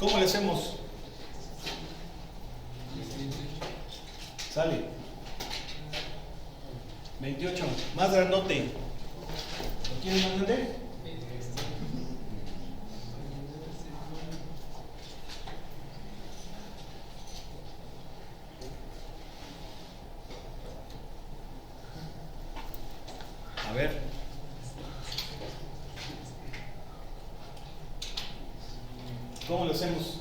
¿Cómo le hacemos? Sale 28, más grandote. ¿Lo quieres más grande? A ver. ¿Cómo lo hacemos?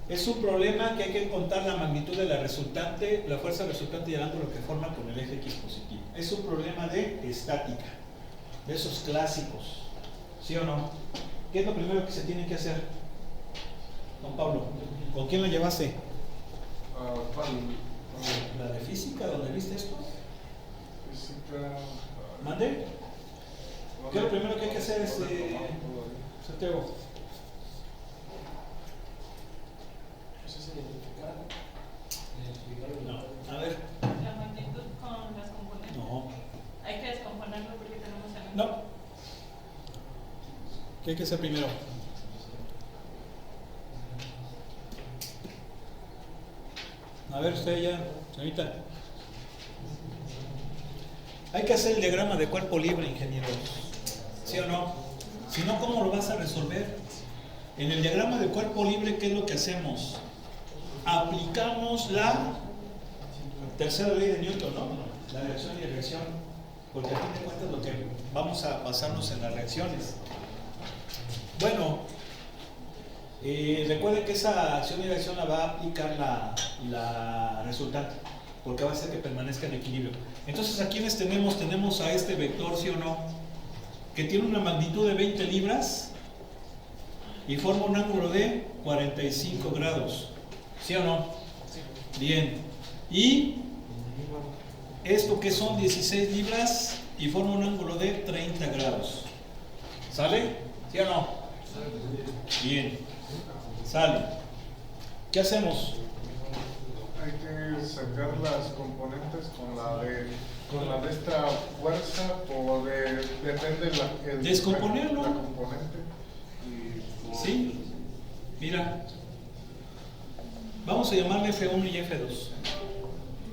Es un problema que hay que encontrar la magnitud de la resultante, la fuerza resultante y el ángulo que forma con el eje X positivo. Es un problema de estática, de esos clásicos, ¿sí o no? ¿Qué es lo primero que se tiene que hacer? Don Pablo, ¿con quién la llevaste? ¿La de física? ¿Dónde viste esto? Física. ¿Mande? ¿Qué es lo primero que hay que hacer, Santiago? No, a ver. La magnitud con las componentes. No. Hay que descomponerlo porque tenemos el. No. ¿Qué hay que hacer primero? A ver, usted ya, señorita. Hay que hacer el diagrama de cuerpo libre, ingeniero. ¿Sí o no? Si no, ¿cómo lo vas a resolver? En el diagrama de cuerpo libre, ¿qué es lo que hacemos? Aplicamos la tercera ley de Newton, ¿no? La reacción y reacción. Porque a fin de cuentas lo que vamos a basarnos en las reacciones. Bueno, recuerden que esa acción y reacción la va a aplicar la resultante, porque va a hacer que permanezca en equilibrio. Entonces, ¿a quiénes tenemos? Tenemos a este vector, ¿sí o no? Que tiene una magnitud de 20 libras y forma un ángulo de 45 grados. ¿Sí o no? Bien. Y esto que son 16 libras y forma un ángulo de 30 grados. ¿Sale? ¿Sí o no? Bien. Sale. ¿Qué hacemos? Hay que sacar las componentes con la de esta fuerza o depende Descomponerlo. la componente y ¿Sí? Mira. Vamos a llamarle F1 y F2.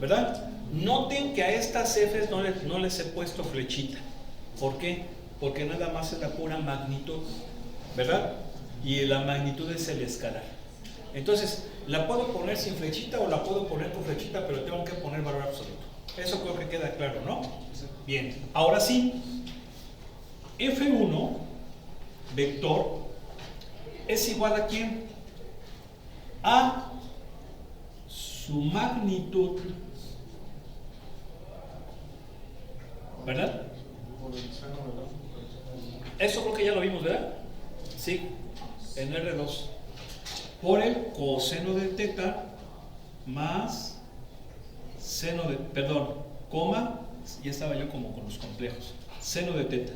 ¿Verdad? Noten que a estas Fs no les he puesto flechita. ¿Por qué? Porque nada más es la pura magnitud. ¿Verdad? Y la magnitud es el escalar. Entonces, la puedo poner sin flechita o la puedo poner con flechita, pero tengo que poner valor absoluto. Eso creo que queda claro, ¿no? Bien. Ahora sí, F1, vector, es igual a ¿quién? A su magnitud, ¿verdad? por el seno de la. Eso creo que ya lo vimos, ¿verdad? Sí, en R2. Por el coseno de teta más seno de, perdón, coma, ya estaba yo como con los complejos, seno de teta.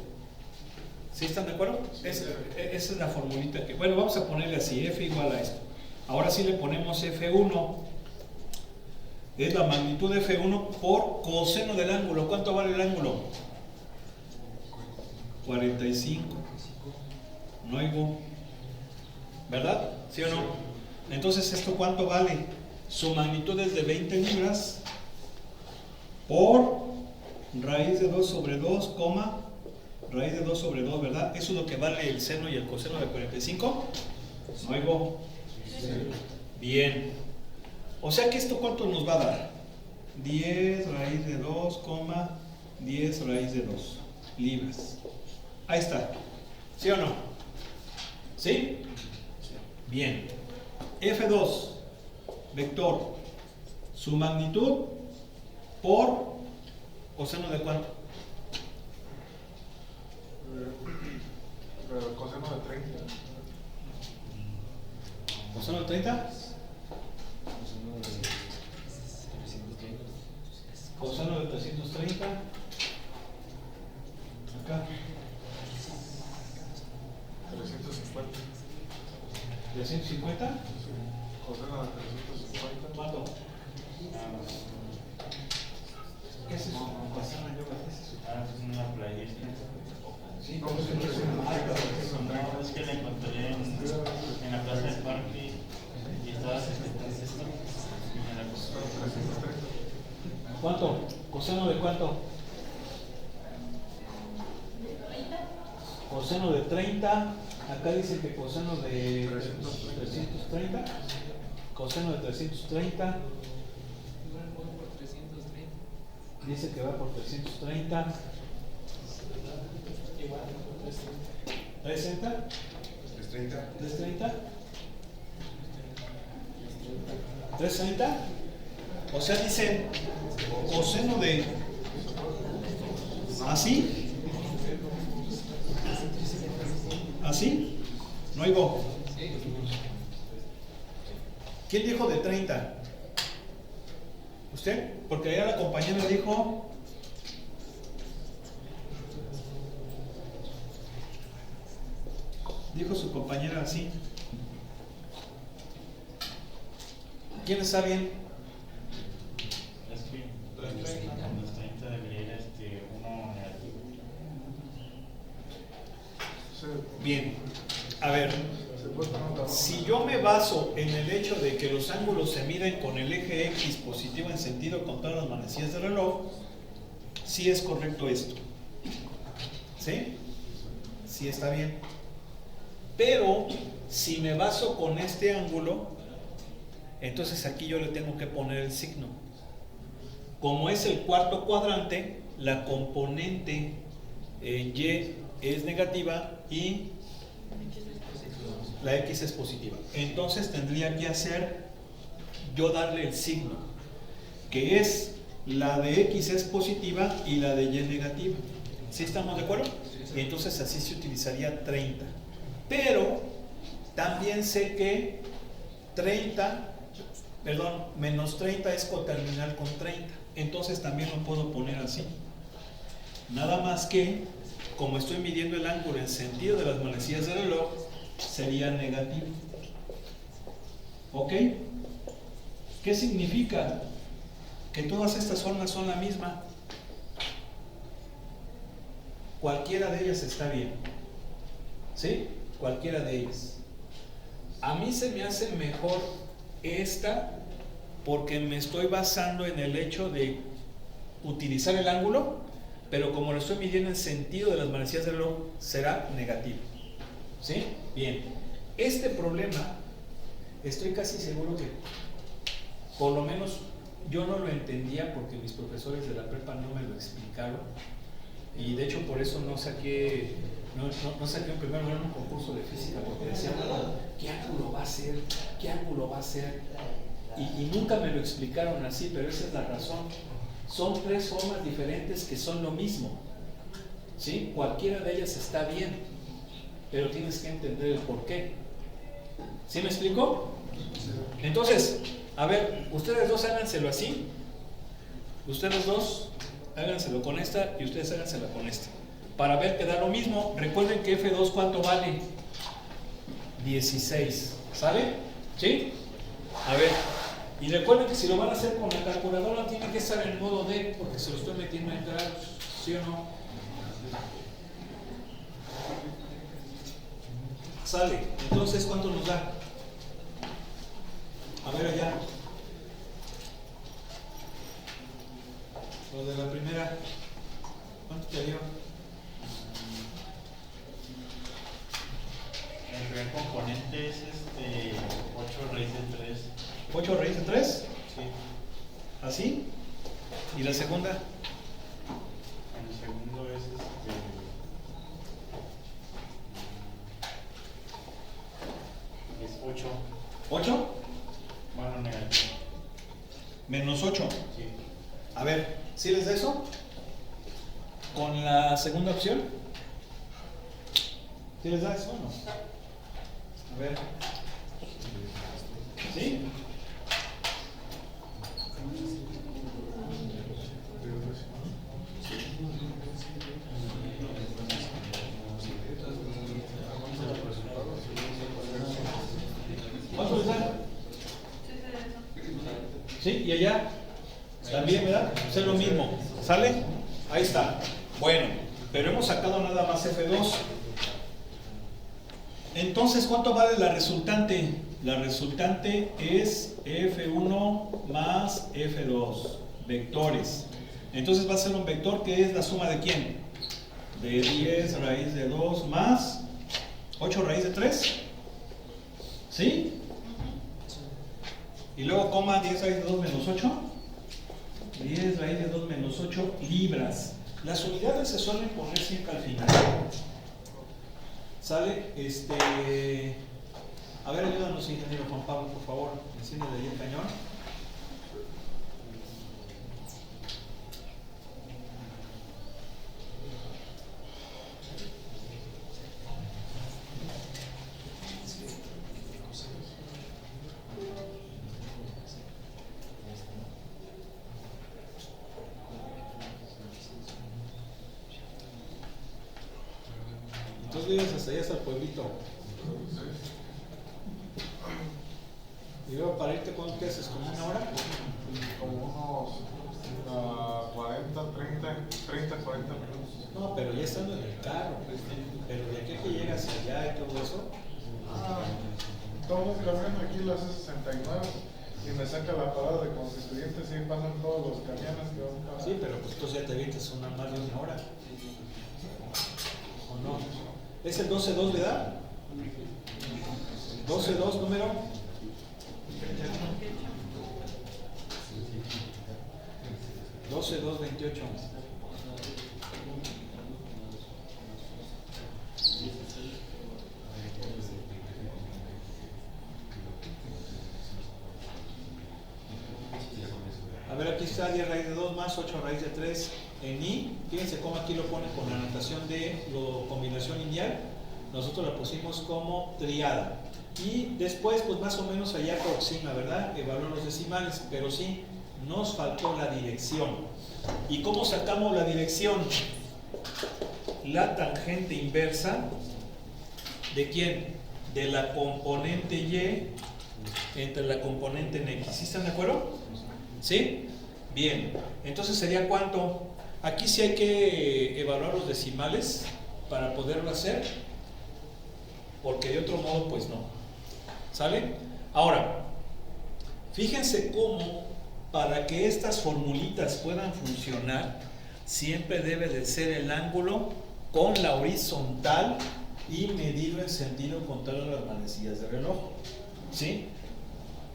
¿Sí están de acuerdo? Esa es la formulita que, bueno, vamos a ponerle así, F igual a esto. Ahora sí le ponemos F1, es la magnitud de F1 por coseno del ángulo. ¿Cuánto vale el ángulo? 45. No oigo. ¿Verdad? ¿Sí o no? Entonces, ¿esto cuánto vale? Su magnitud es de 20 libras por raíz de 2 sobre 2, coma, raíz de 2 sobre 2, ¿verdad? Eso es lo que vale el seno y el coseno de 45. ¿No oigo? Bien. O sea que esto ¿cuánto nos va a dar? 10 raíz de 2, coma, 10 raíz de 2 libras. Ahí está. ¿Sí o no? ¿Sí? Bien. F2, vector, su magnitud por coseno de cuánto? Coseno de 30. ¿Coseno de 30? Coseno de 330. Acá. 350. 350. Coseno de 350. ¿Cuánto? ¿Qué es eso? ¿Qué es eso? Ah, es una playera. ¿Sí No, pues en 330. No, es que la encontré en la plaza del parque y estaba 70 esto. Y me la costó. 330. ¿Cuánto? ¿Coseno de cuánto? Coseno de 30. Acá dice que coseno de 330. Coseno de 330. Dice que va por 330. ¿330? 330. 330. O sea, dice coseno de así. ¿Así? No oigo. ¿Quién dijo de 30? ¿Usted? Porque allá la compañera dijo. Dijo su compañera así. ¿Quién está bien? Es que los 30 debería ir uno negativo. Bien. A ver. Si yo me baso en el hecho de que los ángulos se miden con el eje X positivo en sentido con todas las manecillas del reloj, sí es correcto esto. ¿Sí? Sí está bien. Pero si me baso con este ángulo, entonces aquí yo le tengo que poner el signo. Como es el cuarto cuadrante, la componente Y es negativa y la X es positiva. Entonces tendría que hacer yo darle el signo, que es la de X es positiva y la de Y negativa. ¿Sí estamos de acuerdo? Y entonces así se utilizaría 30. Pero también sé que menos 30 es coterminal con 30. Entonces también lo puedo poner así. Nada más que, como estoy midiendo el ángulo en sentido de las manecillas del reloj, sería negativo. ¿Ok? ¿Qué significa? Que todas estas formas son la misma. Cualquiera de ellas está bien. ¿Sí? Cualquiera de ellas. A mí se me hace mejor esta porque me estoy basando en el hecho de utilizar el ángulo, pero como lo estoy midiendo en sentido de las manecillas del reloj, será negativo. ¿Sí? Bien. Este problema, estoy casi seguro que, por lo menos, yo no lo entendía porque mis profesores de la prepa no me lo explicaron. Y de hecho por eso no saqué en primer lugar un concurso de física, porque decían, ¿qué ángulo va a ser? ¿Qué ángulo va a ser? Y nunca me lo explicaron así, pero esa es la razón. Son tres formas diferentes que son lo mismo. ¿Sí? Cualquiera de ellas está bien, pero tienes que entender el por qué. ¿Sí me explico? Entonces, a ver, ustedes dos háganselo así. Ustedes dos háganselo con esta y ustedes háganselo con esta. Para ver que da lo mismo. Recuerden que F2 ¿cuánto vale? 16. ¿Sale? ¿Sí? A ver. Y recuerden que si lo van a hacer con la calculadora tiene que estar en modo D porque se lo estoy metiendo en grados. ¿Sí o no? Sale. Entonces, ¿cuánto nos da? A ver allá. Lo de la primera. ¿Cuánto te dio? El primer componente es 8 raíz de 3. 8 raíz de 3. Sí. ¿Así? ¿Y la segunda? El segundo es es 8. ¿8? Bueno, negativo. Menos 8. Sí. A ver, ¿sí les da eso? ¿Con la segunda opción? ¿Sí les da eso o no? A ver. ¿Sí? ¿Cuánto les da? ¿Sí? ¿Y allá? También, ¿verdad? Pues es lo mismo. ¿Sale? Ahí está. Bueno, pero hemos sacado nada más F2. Entonces, ¿cuánto vale la resultante? La resultante es F1 más F2, vectores. Entonces va a ser un vector que es la suma de ¿quién? De 10 raíz de 2 más 8 raíz de 3. ¿Sí? Y luego coma 10 raíz de 2 menos 8. 10 raíz de 2 menos 8 libras. Las unidades se suelen poner siempre al final. ¿Sale? A ver, ayúdanos, ingeniero Juan Pablo, por favor. Enciéndele ahí el cañón. Entonces vives hasta allá, hasta el pueblito. Y luego para irte, ¿cuánto te haces? ¿Como una hora? Como unos 40 minutos. No, pero ya estando en el carro, pues, pero de aquí a que llegas allá y todo eso. Todos cambiando aquí las 69 y me saca la parada de Constituyentes y pasan todos los camiones que van para... Sí, pero pues tú ya te avientas más de una hora. ¿O no? ¿Es el 12-2, verdad? 12-2, número. 12-2-28. A ver, aquí está 10 raíz de 2 más 8 raíz de 3 en I. Fíjense cómo aquí lo ponen con la anotación de combinación lineal. Nosotros la pusimos como triada. Y después, pues más o menos allá aproxima, ¿verdad? Evalúan los decimales, pero sí, nos faltó la dirección. ¿Y cómo sacamos la dirección? La tangente inversa, ¿de quién? De la componente Y entre la componente en X. ¿Sí están de acuerdo? ¿Sí? Bien. Entonces, ¿sería cuánto? Aquí sí hay que evaluar los decimales para poderlo hacer, porque de otro modo, pues no. ¿Sale? Ahora, fíjense cómo para que estas formulitas puedan funcionar, siempre debe de ser el ángulo con la horizontal y medirlo en sentido contrario a las manecillas de reloj. ¿Sí?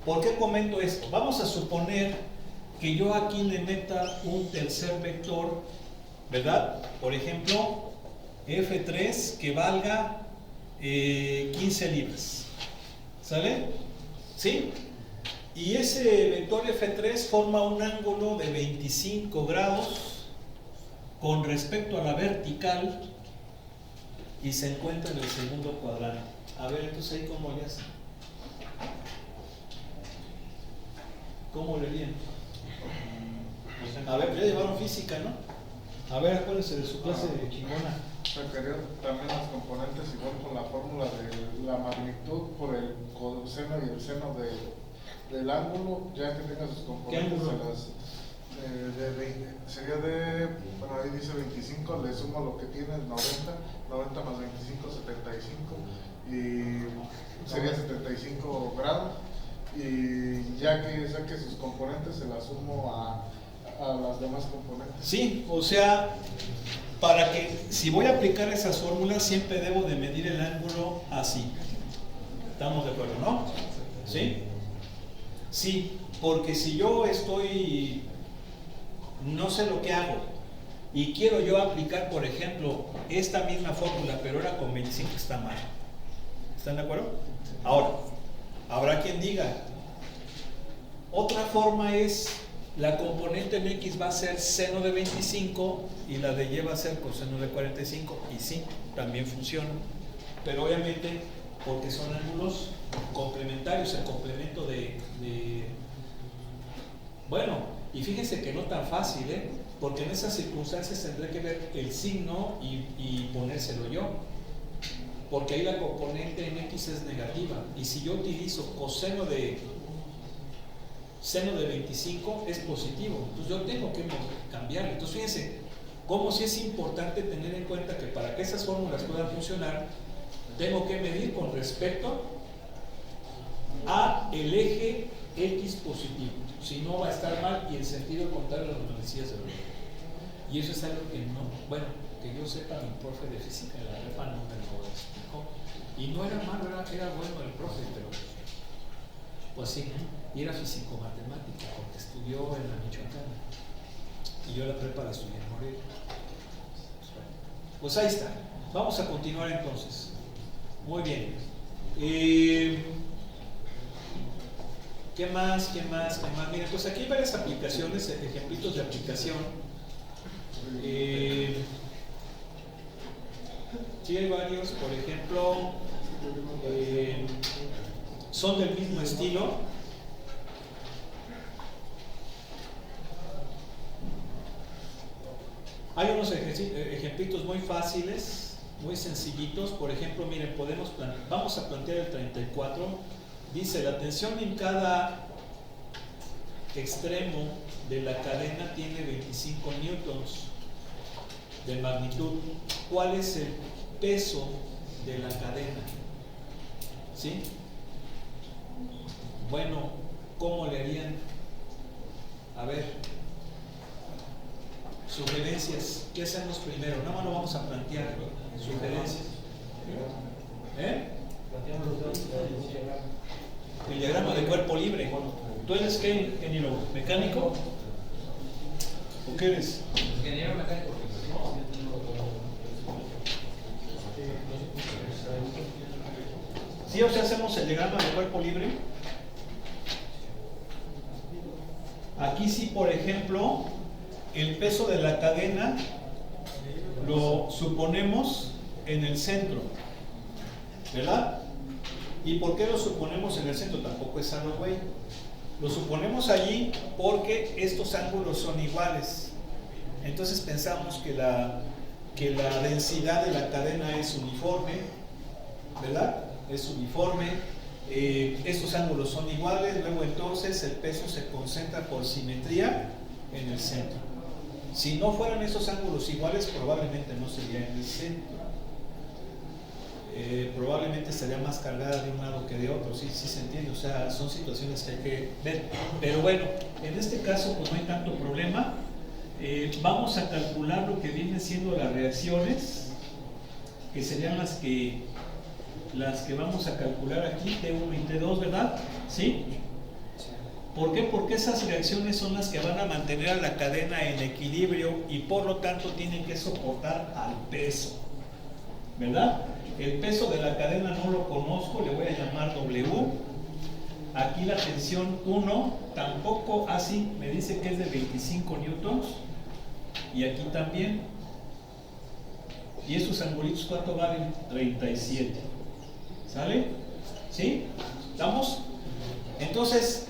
¿Por qué comento esto? Vamos a suponer que yo aquí le meta un tercer vector, ¿verdad? Por ejemplo, F3 que valga 15 libras. ¿Sale? ¿Sí? Y ese vector F3 forma un ángulo de 25 grados con respecto a la vertical y se encuentra en el segundo cuadrante. A ver, entonces ahí cómo le hacen. ¿Cómo le harían? A ver, ya llevaron física, ¿no? A ver, acuérdense de su clase de chingona. Sacaría también las componentes igual con la fórmula de la magnitud por el coseno y el seno del ángulo, ya que tenga sus componentes. ¿Qué ángulo? Sería de, bueno, ahí dice 25, le sumo lo que tiene, 90 más 25, 75, y sería 75 grados, y ya que saque sus componentes, se las sumo a las demás componentes. Sí, o sea, para que, si voy a aplicar esas fórmulas, siempre debo de medir el ángulo así. ¿Estamos de acuerdo, no? ¿Sí? Sí, porque si yo no sé lo que hago y quiero yo aplicar, por ejemplo, esta misma fórmula, pero ahora con 25 está mal. ¿Están de acuerdo? Ahora, habrá quien diga, otra forma es, la componente en X va a ser seno de 25 y la de Y va a ser coseno de 45, y sí, también funciona, pero obviamente porque son ángulos complementarios, el complemento bueno, y fíjense que no tan fácil, porque en esas circunstancias tendré que ver el signo y ponérselo yo, porque ahí la componente en X es negativa, y si yo utilizo seno de 25 es positivo, entonces yo tengo que cambiarlo. Entonces fíjense, como si es importante tener en cuenta que para que esas fórmulas puedan funcionar, tengo que medir con respecto a el eje X positivo. Si no, va a estar mal y en sentido contrario a lo que decías de verdad. Y eso es algo que no, bueno, que yo sepa, mi profe de física en la prepa no me lo explicó. Y no era malo, era bueno el profe, pero pues sí, y era físico-matemática, porque estudió en la Michoacana. Y yo la prepa la estudié en Morelia. Pues ahí está. Vamos a continuar entonces. Muy bien. ¿Qué más? Miren, pues aquí hay varias aplicaciones, ejemplitos de aplicación. Sí hay varios, por ejemplo, son del mismo estilo. Hay unos ejemplitos muy fáciles, muy sencillitos. Por ejemplo, miren, vamos a plantear el 34. Dice, la tensión en cada extremo de la cadena tiene 25 newtons de magnitud. ¿Cuál es el peso de la cadena? ¿Sí? Bueno, ¿cómo le harían? A ver, sugerencias. ¿Qué hacemos primero? Nada más lo vamos a plantear. Sugerencias. El diagrama de cuerpo libre. ¿Tú eres qué, ingeniero? ¿Mecánico? ¿O qué eres? Ingeniero mecánico. ¿Sí? O sea, hacemos el diagrama de cuerpo libre. Aquí sí, por ejemplo, el peso de la cadena lo suponemos en el centro, ¿verdad? ¿Y por qué lo suponemos en el centro? Tampoco es algo güey. Lo suponemos allí porque estos ángulos son iguales. Entonces pensamos que la densidad de la cadena es uniforme, ¿verdad? Es uniforme. Estos ángulos son iguales, luego entonces el peso se concentra por simetría en el centro. Si no fueran esos ángulos iguales, probablemente no sería en el centro. Probablemente estaría más cargada de un lado que de otro, sí se entiende, o sea, son situaciones que hay que ver. Pero bueno, en este caso pues no hay tanto problema. Vamos a calcular lo que vienen siendo las reacciones, que serían las que vamos a calcular aquí, T1 y T2, ¿verdad? ¿Sí? ¿Por qué? Porque esas reacciones son las que van a mantener a la cadena en equilibrio y por lo tanto tienen que soportar al peso, ¿verdad? El peso de la cadena no lo conozco, le voy a llamar W. Aquí la tensión 1 tampoco, así me dice que es de 25 newtons. Y aquí también. ¿Y esos angulitos cuánto valen? 37. ¿Sale? ¿Sí? ¿Estamos? Entonces,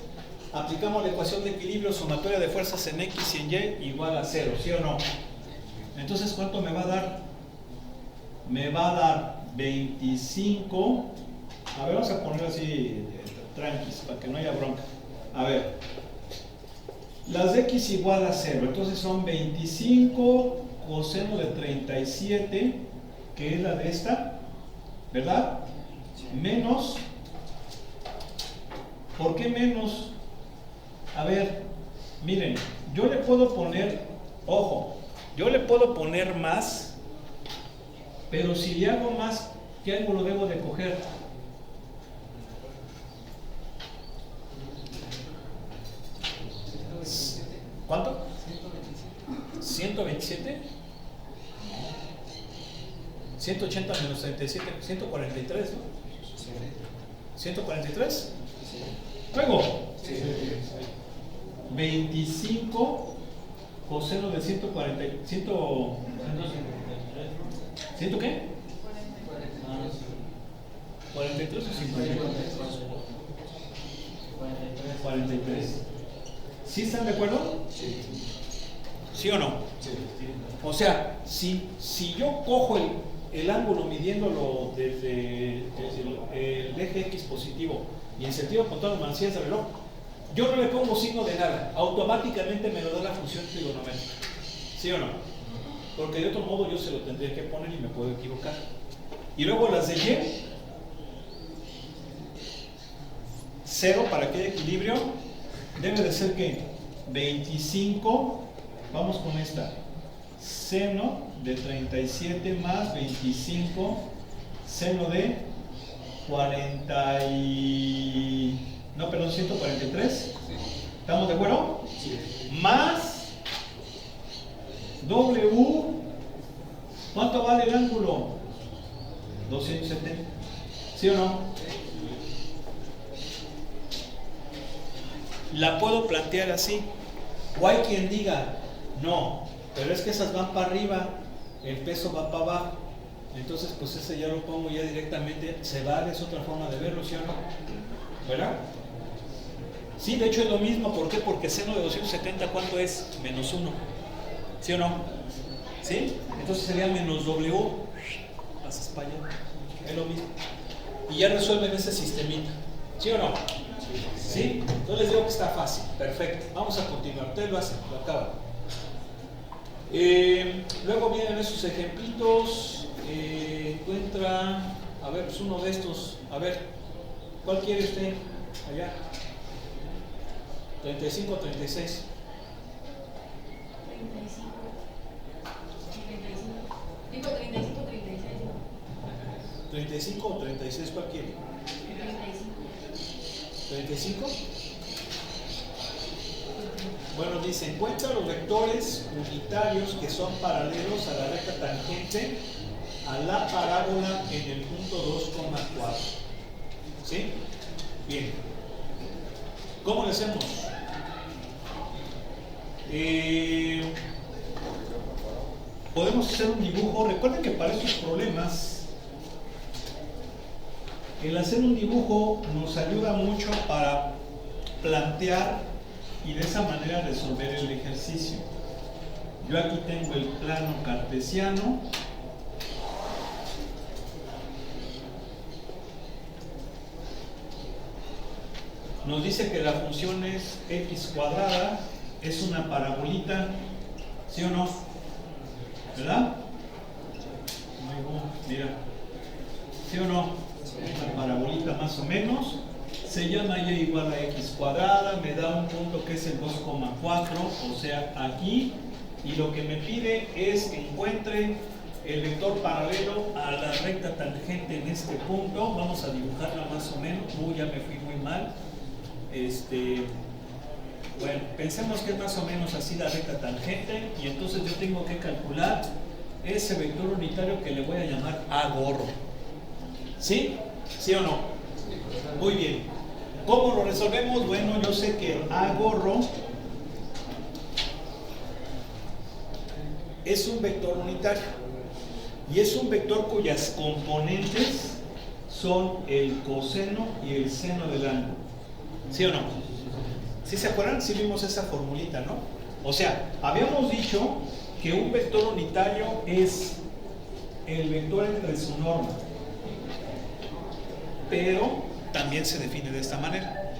aplicamos la ecuación de equilibrio sumatoria de fuerzas en X y en Y igual a 0, ¿sí o no? Entonces, ¿cuánto me va a dar? Me va a dar 25. A ver, vamos a poner así tranquis para que no haya bronca. A ver, las de X igual a 0, entonces son 25 coseno de 37, que es la de esta, ¿verdad? Menos, ¿por qué menos? A ver, miren, yo le puedo poner, ojo, yo le puedo poner más, pero si le hago más, ¿qué ángulo debo de coger? ¿Cuánto? 127. 180 menos 37, 143, ¿no? 143. Luego, 25 coseno de 140, 100 qué? 43 o 53. 43. ¿Sí están de acuerdo? Sí. ¿Sí o no? Sí. O sea, si yo cojo el ángulo midiéndolo desde el eje X positivo y en sentido contrario manecillas de reloj, yo no le pongo signo de nada, automáticamente me lo da la función trigonométrica. ¿Sí o no? porque de otro modo yo se lo tendría que poner y me puedo equivocar. Y luego las de Y, 0 para que haya equilibrio, debe de ser que 25, vamos con esta, seno de 37 más 25, seno de 143, ¿estamos de acuerdo? Sí. Más W, ¿cuánto vale el ángulo? 270, ¿sí o no? La puedo plantear así, o hay quien diga, no, pero es que esas van para arriba, el peso va para abajo, entonces pues ese ya lo pongo ya directamente, se vale, es otra forma de verlo, ¿sí o no? ¿Verdad? Sí, de hecho es lo mismo, ¿por qué? Porque seno de 270, ¿cuánto es? Menos 1, ¿sí o no? ¿Sí? Entonces sería menos W, pasas para allá, es lo mismo. Y ya resuelven ese sistemita, ¿sí o no? ¿Sí? Entonces les digo que está fácil, perfecto. Vamos a continuar, ustedes lo hacen, lo acaban. Luego vienen esos ejemplitos, encuentra, a ver, pues uno de estos, a ver, ¿cuál quiere usted? Allá. 35 o 36. 35 o 36, ¿cuál quiere? 35. Bueno, dice, encuentra los vectores unitarios que son paralelos a la recta tangente a la parábola en el punto 2,4. ¿Sí? Bien. ¿Cómo le hacemos? Podemos hacer un dibujo. Recuerden que para estos problemas el hacer un dibujo nos ayuda mucho para plantear y de esa manera resolver el ejercicio. Yo aquí tengo el plano cartesiano. Nos dice que la función es x cuadrada, es una parabolita, ¿sí o no? ¿Verdad? Mira, ¿sí o no? Una parabolita más o menos. Se llama y igual a x cuadrada, me da un punto que es el 2,4, o sea, aquí, y lo que me pide es que encuentre el vector paralelo a la recta tangente en este punto. Vamos a dibujarla más o menos. Ya me fui muy mal. Bueno, pensemos que es más o menos así la recta tangente, y entonces yo tengo que calcular ese vector unitario que le voy a llamar A gorro. ¿Sí? ¿Sí o no? Muy bien. ¿Cómo lo resolvemos? Bueno, yo sé que A gorro es un vector unitario y es un vector cuyas componentes son el coseno y el seno del ángulo. ¿Sí o no? ¿Sí se acuerdan? Sí vimos esa formulita, ¿no? O sea, habíamos dicho que un vector unitario es el vector entre su norma, pero también se define de esta manera.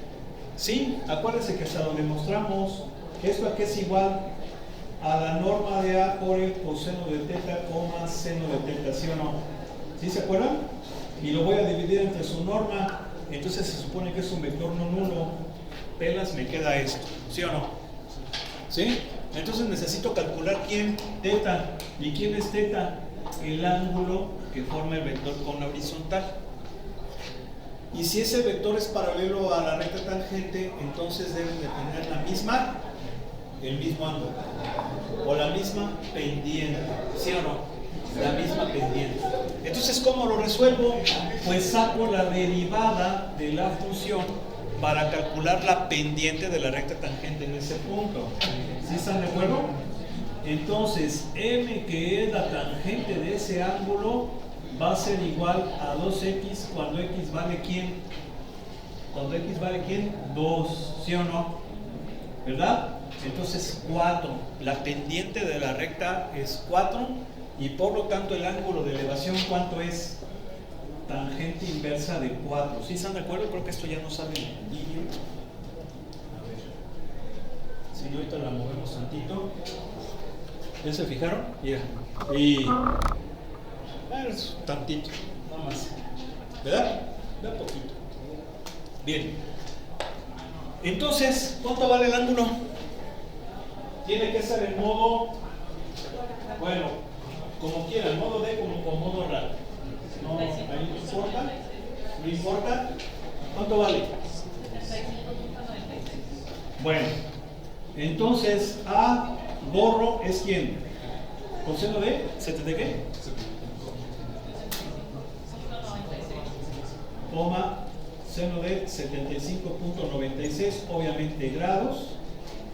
Sí, acuérdense que hasta lo demostramos, que esto aquí es igual a la norma de A por el coseno de teta, seno de teta, ¿sí o no? ¿Sí se acuerdan? Y lo voy a dividir entre su norma, entonces se supone que es un vector no nulo. Pelas, me queda esto, ¿sí o no? ¿Sí? Entonces necesito calcular quién, teta. ¿Y quién es teta? El ángulo que forma el vector con la horizontal. Y si ese vector es paralelo a la recta tangente, entonces deben de tener el mismo ángulo, o la misma pendiente, ¿sí o no? La misma pendiente. Entonces, ¿cómo lo resuelvo? Pues saco la derivada de la función para calcular la pendiente de la recta tangente en ese punto. ¿Sí están de acuerdo? Entonces, m, que es la tangente de ese ángulo, va a ser igual a 2x cuando x vale ¿quién? Cuando x vale ¿quién? 2, ¿sí o no? ¿Verdad? Entonces 4, la pendiente de la recta es 4, y por lo tanto el ángulo de elevación, ¿cuánto es? Tangente inversa de 4. ¿Sí están de acuerdo? Creo que esto ya no sale en el vídeo. A ver, si no, ahorita la movemos tantito. ¿Ya se fijaron? Mira. Y es tantito, nada más. ¿Verdad? Da poquito. Bien. Entonces, ¿cuánto vale el ángulo? Tiene que ser en modo, bueno, como quieran, modo D como modo RAD. No, ahí no importa. No importa. ¿Cuánto vale? 75.96. Bueno, entonces A borro es quién? ¿Con seno de? ¿70 de qué? 196. Coma, seno de 75.96, obviamente grados.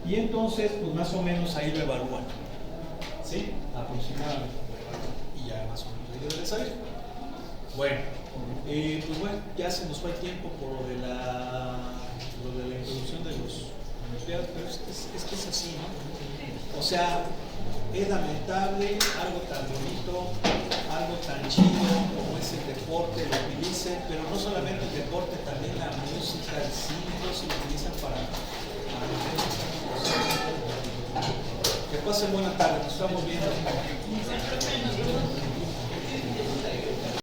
Y entonces, pues más o menos ahí lo evalúan. ¿Sí? Aproximadamente. Y ya más o menos ahí debe de salir. Bueno, pues bueno, ya se nos fue el tiempo por lo de la introducción de los empleados, pero es que es así, ¿no? O sea, es lamentable algo tan bonito, algo tan chido como es el deporte, lo utilicen, pero no solamente el deporte, también la música, el cine, todo se lo utilizan para que pasen buena tarde, nos estamos viendo.